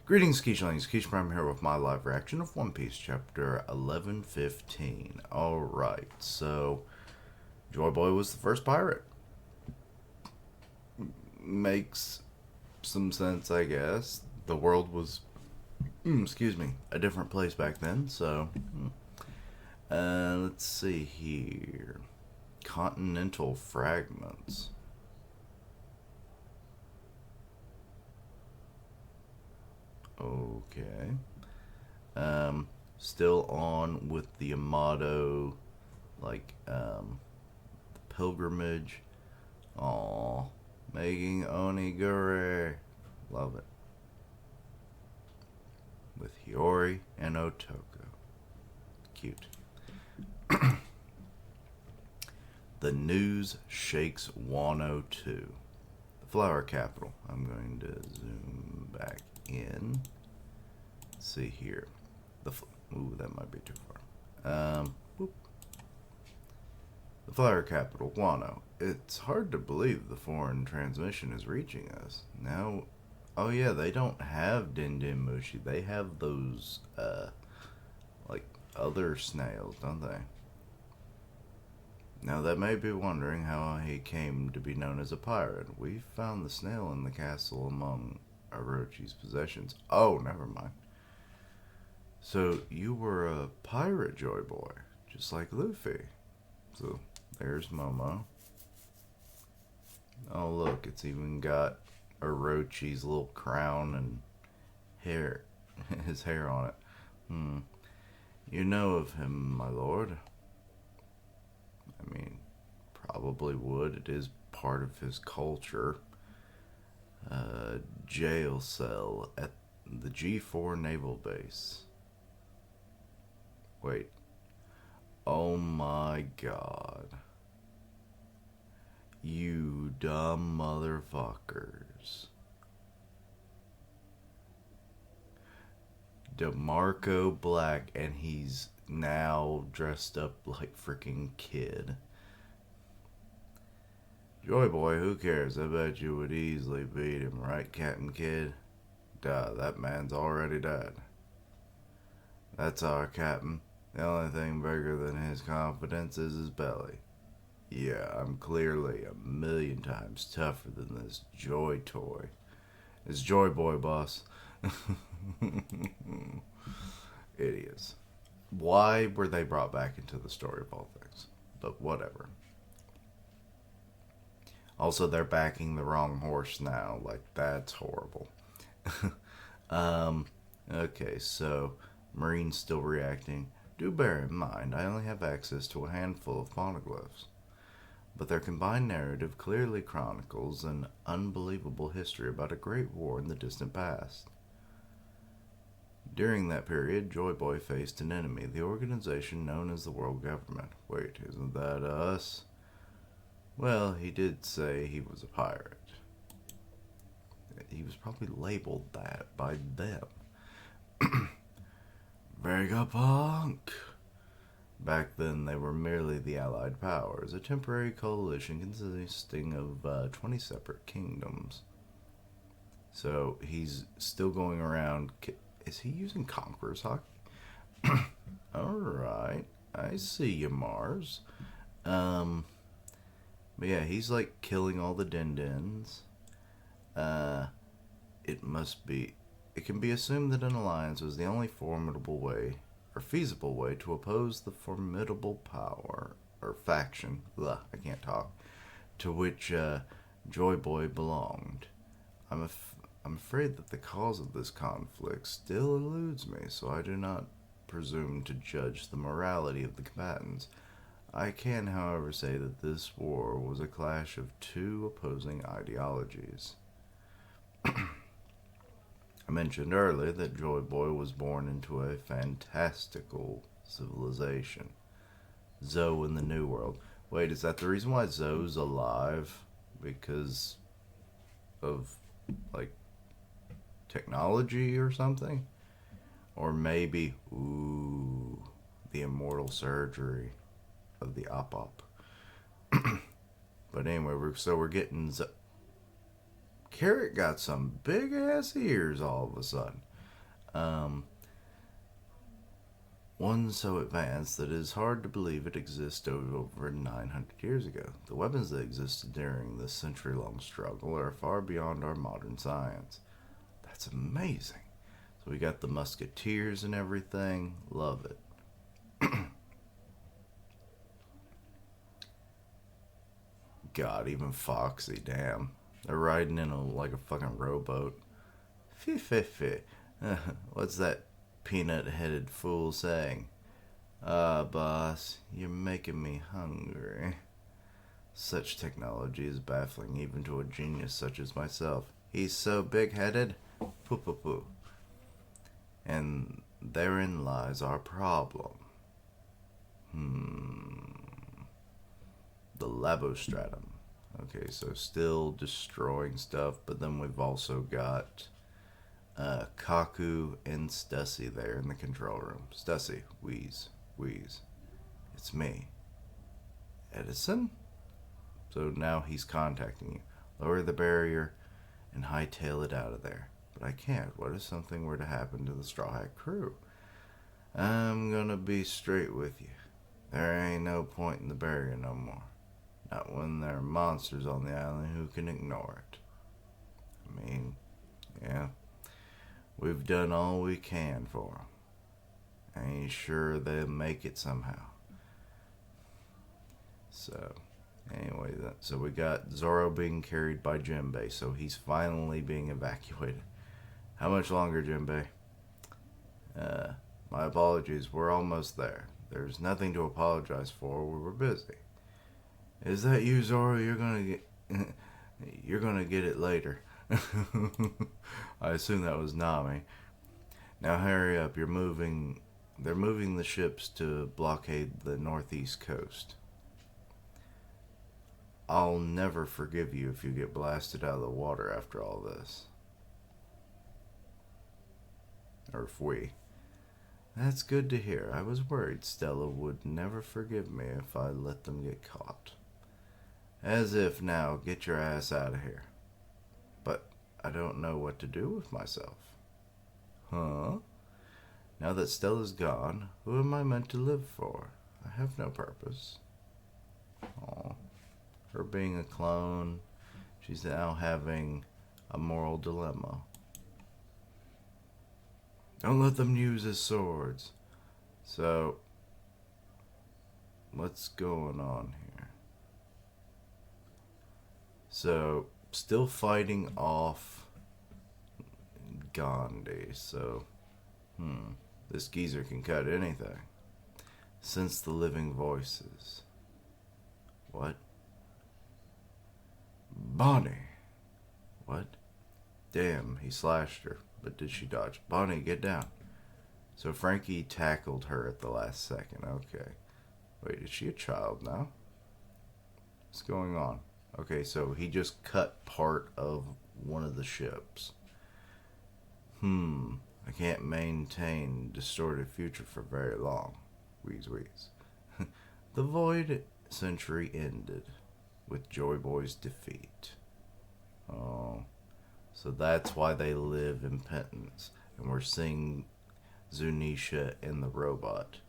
Greetings, Keishlings. Keish Prime here with my live reaction of One Piece chapter 1115. Alright, so Joy Boy was the first pirate. Makes some sense, I guess. The world was, a different place back then, so. Let's see here. Continental fragments. Okay. Still on with the Yamato, pilgrimage. Aw, making onigiri. Love it. With Hiyori and Otoko. Cute. The news shakes Wano 2. The flower capital. I'm going to zoom back in. Let's see here. Ooh, that might be too far. The flower capital, Wano. It's hard to believe the foreign transmission is reaching us. Now, oh yeah, they don't have Din Din Mushi. They have those, other snails, don't they? Now, that may be wondering how he came to be known as a pirate. We found the snail in the castle among Orochi's possessions. Oh, never mind. So, you were a pirate, Joy Boy, just like Luffy. So, there's Momo. Oh, look, it's even got Orochi's little crown and hair, his hair on it. You know of him, my lord? I mean, probably would. It is part of his culture. Jail cell at the G4 naval base. Wait. Oh my god. You dumb motherfuckers. DeMarco Black, and he's now dressed up like freaking Kid. Joy Boy, who cares? I bet you would easily beat him, right, Captain Kid? Duh, that man's already dead. That's our captain. The only thing bigger than his confidence is his belly. Yeah, I'm clearly a million times tougher than this Joy Toy. It's Joy Boy, boss. Idiots. Why were they brought back into the story of all things? But whatever. Also, they're backing the wrong horse now. Like, that's horrible. Okay, so Marine's still reacting. Do bear in mind, I only have access to a handful of poneglyphs. But their combined narrative clearly chronicles an unbelievable history about a great war in the distant past. During that period, Joy Boy faced an enemy, the organization known as the World Government. Wait, isn't that us? Well, he did say he was a pirate. He was probably labeled that by them. Vegapunk! Back then, they were merely the Allied Powers, a temporary coalition consisting of 20 separate kingdoms. So, he's still going around. Is he using Conqueror's Haki? Alright, I see you, Mars. But yeah, he's like killing all the Din-Dins. It can be assumed that an alliance was the only formidable way, or feasible way, to oppose the formidable power, or faction, I can't talk, to which Joy Boy belonged. I'm afraid that the cause of this conflict still eludes me, so I do not presume to judge the morality of the combatants. I can, however, say that this war was a clash of two opposing ideologies. I mentioned earlier that Joy Boy was born into a fantastical civilization. Zoe in the New World. Wait, is that the reason why Zoe's alive? Because of, technology or something? Or maybe, the immortal surgery of the Op-Op. But anyway, we're getting... Carrot got some big-ass ears all of a sudden. Um, One so advanced that it is hard to believe it existed over 900 years ago. The weapons that existed during this century long struggle are far beyond our modern science. That's amazing. So we got the musketeers and everything. Love it. God, even Foxy, damn. They're riding in like a fucking rowboat. Fee, fee, fee. What's that peanut headed fool saying? Boss, you're making me hungry. Such technology is baffling even to a genius such as myself. He's so big headed. Poo poo poo. And therein lies our problem. The Labostratum. Okay, so still destroying stuff, but then we've also got Kaku and Stussy there in the control room. Stussy, wheeze, wheeze. It's me. Edison? So now he's contacting you. Lower the barrier and hightail it out of there. But I can't. What if something were to happen to the Straw Hat crew? I'm gonna be straight with you. There ain't no point in the barrier no more. Not when there are monsters on the island who can ignore it. I mean, yeah. We've done all we can for them. I ain't sure they'll make it somehow. So, anyway, so we got Zoro being carried by Jinbei, so he's finally being evacuated. How much longer, Jinbei? My apologies, we're almost there. There's nothing to apologize for, we were busy. Is that you, Zoro? You're gonna get it later. I assume that was Nami. Now hurry up, they're moving the ships to blockade the northeast coast. I'll never forgive you if you get blasted out of the water after all this. Or if we. That's good to hear. I was worried Stella would never forgive me if I let them get caught. As if now, get your ass out of here. But I don't know what to do with myself. Huh? Now that Stella's gone, who am I meant to live for? I have no purpose. Aw. Her being a clone, she's now having a moral dilemma. Don't let them use his swords. So, what's going on here? So, still fighting off Gandhi, so, this geezer can cut anything. Sense the living voices. What? Bonnie! What? Damn, he slashed her, but did she dodge? Bonnie, get down. So Frankie tackled her at the last second, okay. Wait, is she a child now? What's going on? Okay, so he just cut part of one of the ships. I can't maintain distorted future for very long. Wheeze, wheeze. The Void Century ended with Joy Boy's defeat. Oh, so that's why they live in penance. And we're seeing Zunisha and the robot,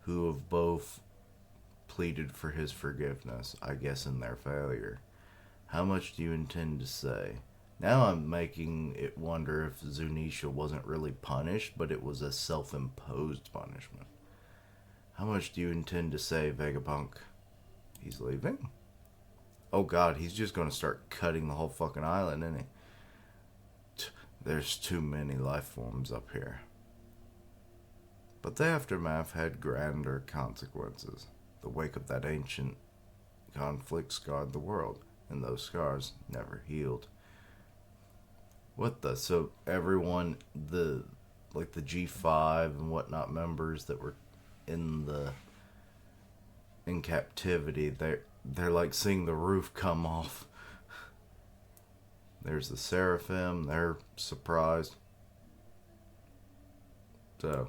who have both pleaded for his forgiveness, I guess, in their failure. How much do you intend to say? Now I'm making it wonder if Zunisha wasn't really punished, but it was a self-imposed punishment. How much do you intend to say, Vegapunk? He's leaving? Oh god, he's just gonna start cutting the whole fucking island, isn't he? There's too many life forms up here. But the aftermath had grander consequences. The wake of that ancient conflict scarred the world, and those scars never healed. What the? So everyone, the G5 and whatnot members that were in captivity, they're like seeing the roof come off. There's the Seraphim, they're surprised. So,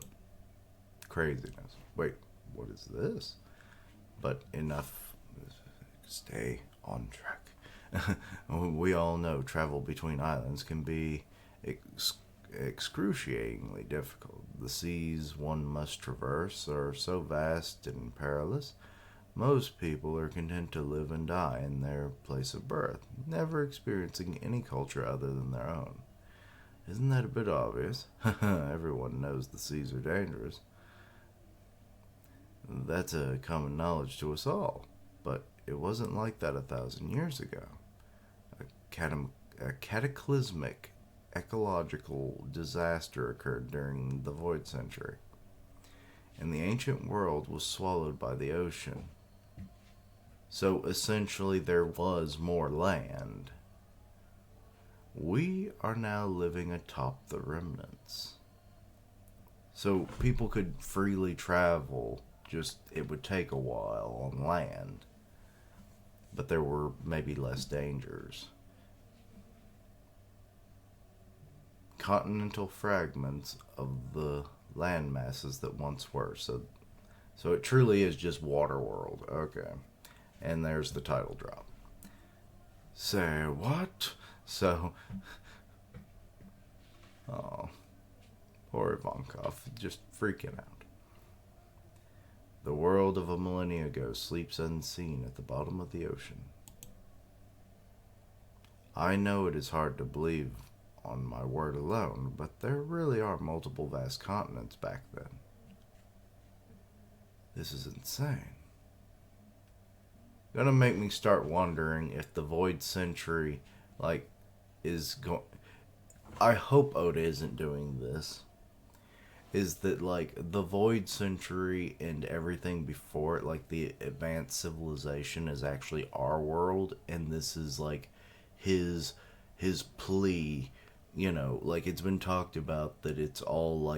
craziness. Wait, what is this? But enough. Stay on track. We all know travel between islands can be excruciatingly difficult. The seas one must traverse are so vast and perilous, most people are content to live and die in their place of birth, never experiencing any culture other than their own. Isn't that a bit obvious? Everyone knows the seas are dangerous. That's a common knowledge to us all, but it wasn't like that 1,000 years ago. A cataclysmic ecological disaster occurred during the Void Century, and the ancient world was swallowed by the ocean. So essentially, there was more land. We are now living atop the remnants. So people could freely travel, just it would take a while on land. But there were maybe less dangers. Continental fragments of the land masses that once were. So it truly is just Waterworld. Okay. And there's the title drop. Say what? So, oh, poor Ivankov, just freaking out. The world of a millennia ago sleeps unseen at the bottom of the ocean. I know it is hard to believe on my word alone, but there really are multiple vast continents back then. This is insane. Gonna make me start wondering if the Void Century, is going. I hope Oda isn't doing this. Is that the Void Century and everything before it, the advanced civilization, is actually our world, and this is his plea. It's been talked about that it's all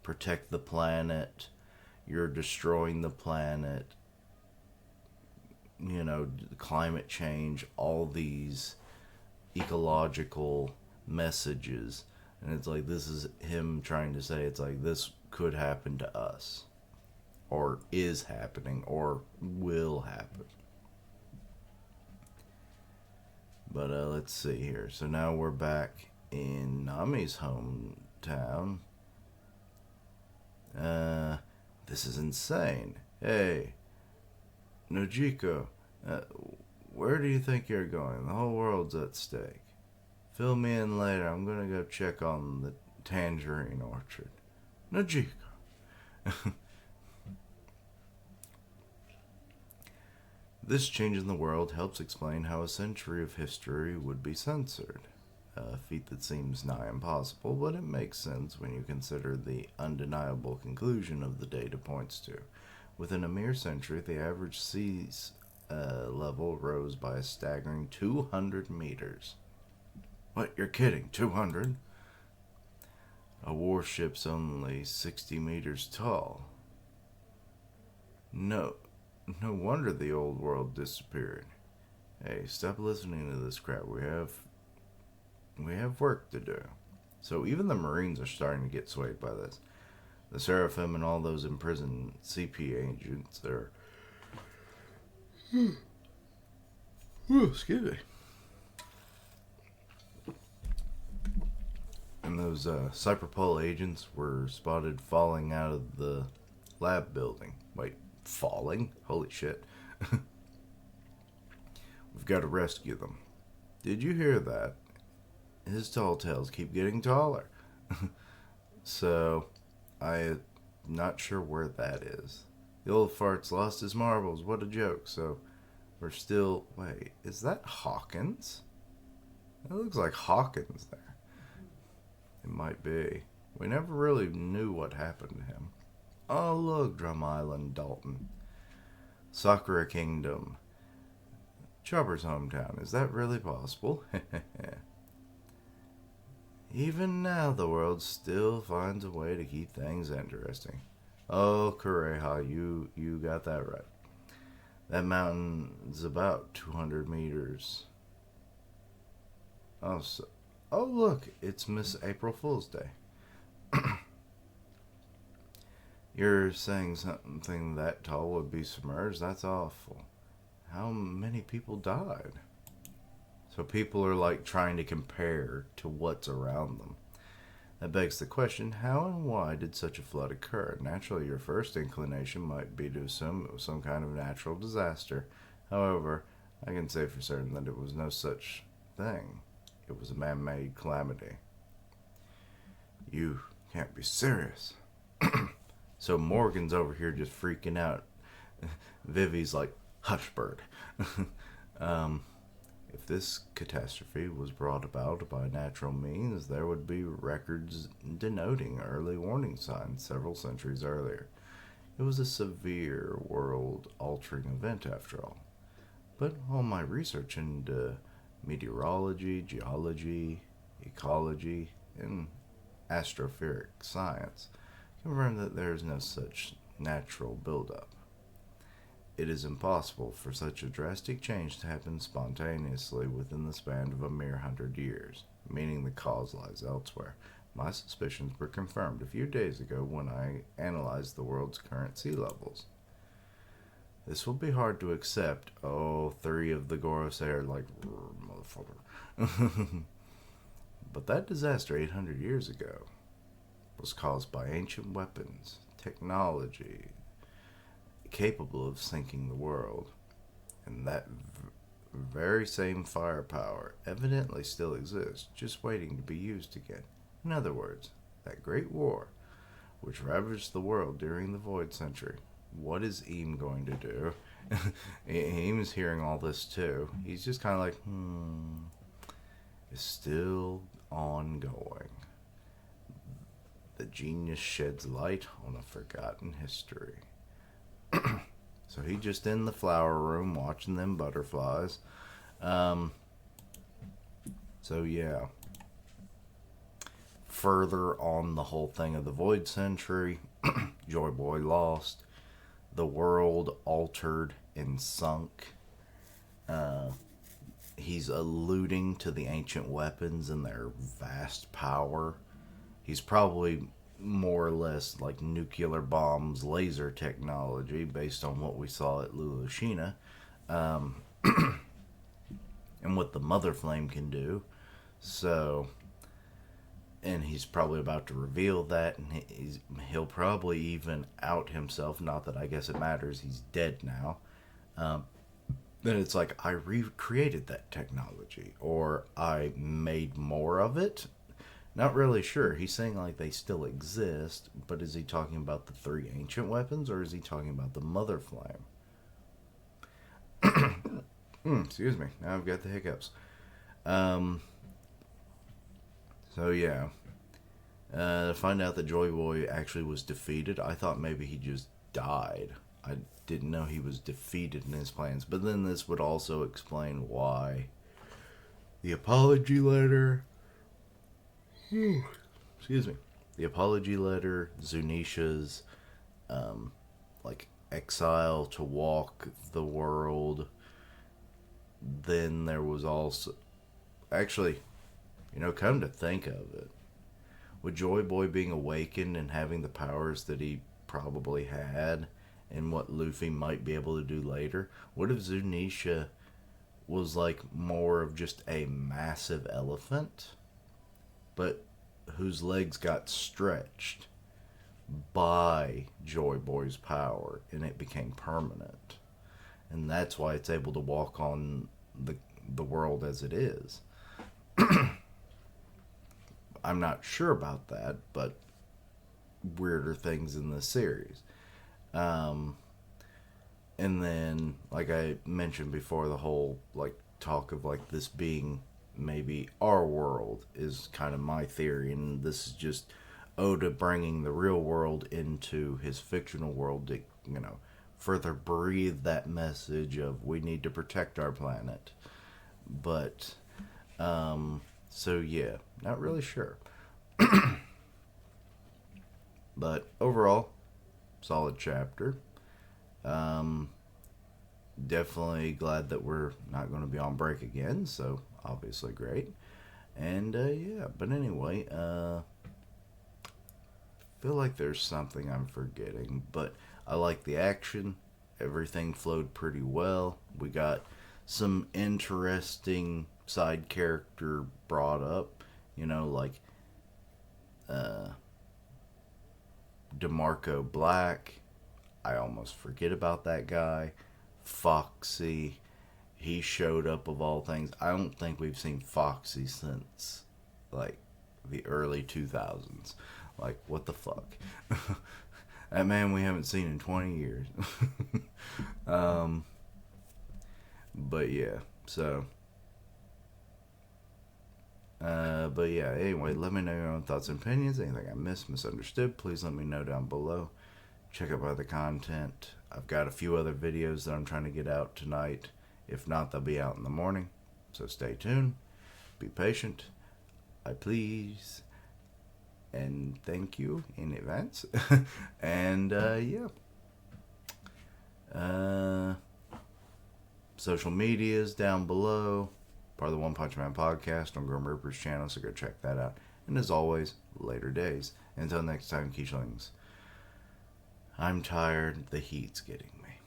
protect the planet. You're destroying the planet. Climate change, all these ecological messages. And it's this is him trying to say this could happen to us. Or is happening, or will happen. But let's see here. So now we're back in Nami's hometown. This is insane. Hey, Nojiko, where do you think you're going? The whole world's at stake. Fill me in later. I'm gonna go check on the tangerine orchard. Nojiko. This change in the world helps explain how a century of history would be censored. A feat that seems nigh impossible, but it makes sense when you consider the undeniable conclusion of the data points to. Within a mere century, the average sea level rose by a staggering 200 meters. What, you're kidding? 200? A warship's only 60 meters tall. No wonder the old world disappeared. Hey, stop listening to this crap. We have work to do. So even the Marines are starting to get swayed by this. The Seraphim and all those imprisoned CP agents are... excuse me. And those Cyberpol agents were spotted falling out of the lab building. Wait, falling? Holy shit. We've got to rescue them. Did you hear that? His tall tales keep getting taller. So, I'm not sure where that is. The old fart's lost his marbles. What a joke. So, we're still... Wait, is that Hawkins? It looks like Hawkins there. It might be. We never really knew what happened to him. Oh, look, Drum Island, Dalton. Sakura Kingdom. Chopper's hometown. Is that really possible? Even now, the world still finds a way to keep things interesting. Oh, Kureha, you got that right. That mountain's about 200 meters. Oh, look, it's Miss April Fool's Day. You're saying something that tall would be submerged? That's awful. How many people died? So people are like trying to compare to what's around them. That begs the question, how and why did such a flood occur? Naturally, your first inclination might be to assume it was some kind of natural disaster. However, I can say for certain that it was no such thing. It was a man-made calamity. You can't be serious. So Morgan's over here just freaking out. Vivi's like, hush, bird. If this catastrophe was brought about by natural means, there would be records denoting early warning signs several centuries earlier. It was a severe, world-altering event, after all. But all my research into meteorology, geology, ecology, and astrophysics science confirmed that there is no such natural buildup. It is impossible for such a drastic change to happen spontaneously within the span of a mere 100 years, meaning the cause lies elsewhere. My suspicions were confirmed a few days ago when I analyzed the world's current sea levels. This will be hard to accept. Oh, 3 of the Gorosei are like, motherfucker. But that disaster 800 years ago was caused by ancient weapons, technology, capable of sinking the world, and that very same firepower evidently still exists, just waiting to be used again. In other words, that great war which ravaged the world during the Void Century. What is Eam going to do? Eam's hearing all this too. He's just kind of like, it's still ongoing. The genius sheds light on a forgotten history. So he just in the flower room watching them butterflies. So yeah. Further on the whole thing of the Void Century, Joy Boy lost. The world altered and sunk. He's alluding to the ancient weapons and their vast power. He's probably more or less like nuclear bombs, laser technology, based on what we saw at Lulushina, and what the Mother Flame can do. So, and he's probably about to reveal that, and he'll probably even out himself. Not that I guess it matters. He's dead now. Then it's like, I recreated that technology, or I made more of it. Not really sure. He's saying like they still exist, but is he talking about the 3 ancient weapons, or is he talking about the Mother Flame? Excuse me. Now I've got the hiccups. So yeah. Find out that Joy Boy actually was defeated. I thought maybe he just died. I didn't know he was defeated in his plans. But then this would also explain why the apology letter... Excuse me. The apology letter, Zunisha's, like, exile to walk the world. Then there was also... Actually, come to think of it, with Joy Boy being awakened and having the powers that he probably had, and what Luffy might be able to do later, what if Zunisha was, like, more of just a massive elephant, but whose legs got stretched by Joy Boy's power, and it became permanent. And that's why it's able to walk on the world as it is. I'm not sure about that, but weirder things in this series. And then, like I mentioned before, the whole, like, talk of, like, this being maybe our world is kind of my theory, and this is just Oda bringing the real world into his fictional world to, further breathe that message of we need to protect our planet. But, so yeah, not really sure. But overall, solid chapter. Definitely glad that we're not going to be on break again, so obviously great. And yeah, but anyway, feel like there's something I'm forgetting, but I like the action. Everything flowed pretty well. We got some interesting side character brought up, like DeMarco Black. I almost forget about that guy. Foxy. He showed up of all things. I don't think we've seen Foxy since like the early 2000s. Like, what the fuck? That man we haven't seen in 20 years. But yeah, so. But yeah, anyway, let me know your own thoughts and opinions. Anything I missed, misunderstood, please let me know down below. Check out other content. I've got a few other videos that I'm trying to get out tonight. If not, they'll be out in the morning. So stay tuned. Be patient. I please. And thank you in advance. And yeah. Social medias down below. Part of the One Punch Man podcast on Grim Reaper's channel, so go check that out. And as always, later days. Until next time, Keishlings. I'm tired. The heat's getting me.